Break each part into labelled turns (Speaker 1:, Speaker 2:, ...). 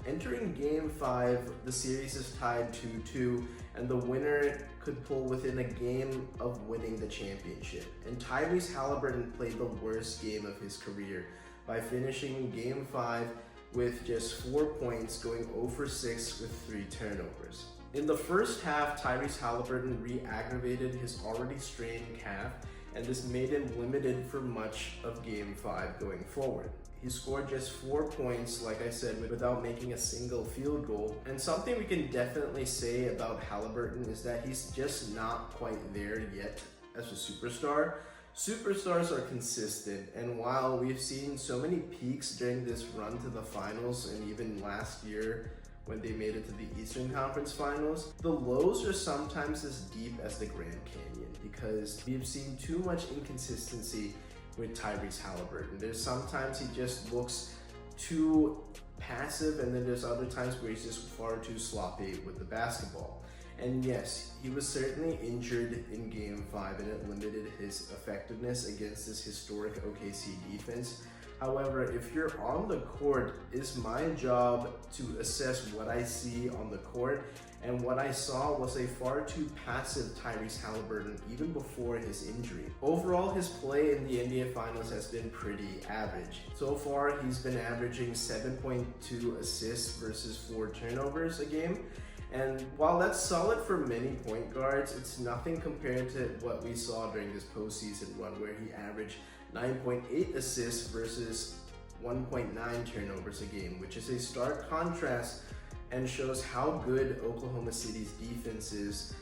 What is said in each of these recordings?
Speaker 1: Entering Game 5, the series is tied 2-2, and the winner could pull within a game of winning the championship. And Tyrese Haliburton played the worst game of his career by finishing Game 5 with just 4 points, going 0 for 6 with 3 turnovers. In the first half, Tyrese Haliburton re-aggravated his already strained calf, and this made him limited for much of Game 5 going forward. He scored just 4 points, like I said, without making a single field goal. And something we can definitely say about Haliburton is that he's just not quite there yet as a superstar. Superstars are consistent, and while we've seen so many peaks during this run to the finals and even last year when they made it to the Eastern Conference Finals, the lows are sometimes as deep as the Grand Canyon because we've seen too much inconsistency with Tyrese Haliburton. There's sometimes he just looks too passive, and then there's other times where he's just far too sloppy with the basketball. And yes, he was certainly injured in Game 5 and it limited his effectiveness against this historic OKC defense. However, if you're on the court, it's my job to assess what I see on the court, and what I saw was a far too passive Tyrese Haliburton even before his injury. Overall, his play in the NBA Finals has been pretty average. So far, he's been averaging 7.2 assists versus 4 turnovers a game. And while that's solid for many point guards, it's nothing compared to what we saw during this postseason run where he averaged 9.8 assists versus 1.9 turnovers a game, which is a stark contrast and shows how good Oklahoma City's defense is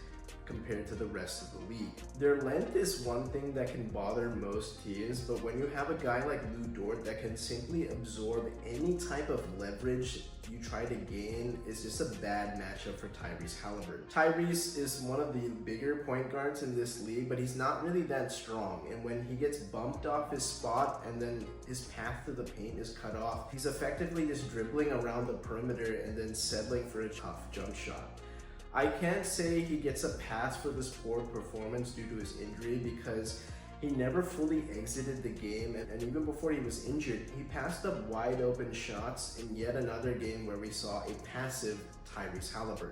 Speaker 1: compared to the rest of the league. Their length is one thing that can bother most teams, but when you have a guy like Lou Dort that can simply absorb any type of leverage you try to gain, it's just a bad matchup for Tyrese Haliburton. Tyrese is one of the bigger point guards in this league, but he's not really that strong, and when he gets bumped off his spot and then his path to the paint is cut off, he's effectively just dribbling around the perimeter and then settling for a tough jump shot. I can't say he gets a pass for this poor performance due to his injury because he never fully exited the game, and even before he was injured, he passed up wide open shots in yet another game where we saw a passive Tyrese Haliburton.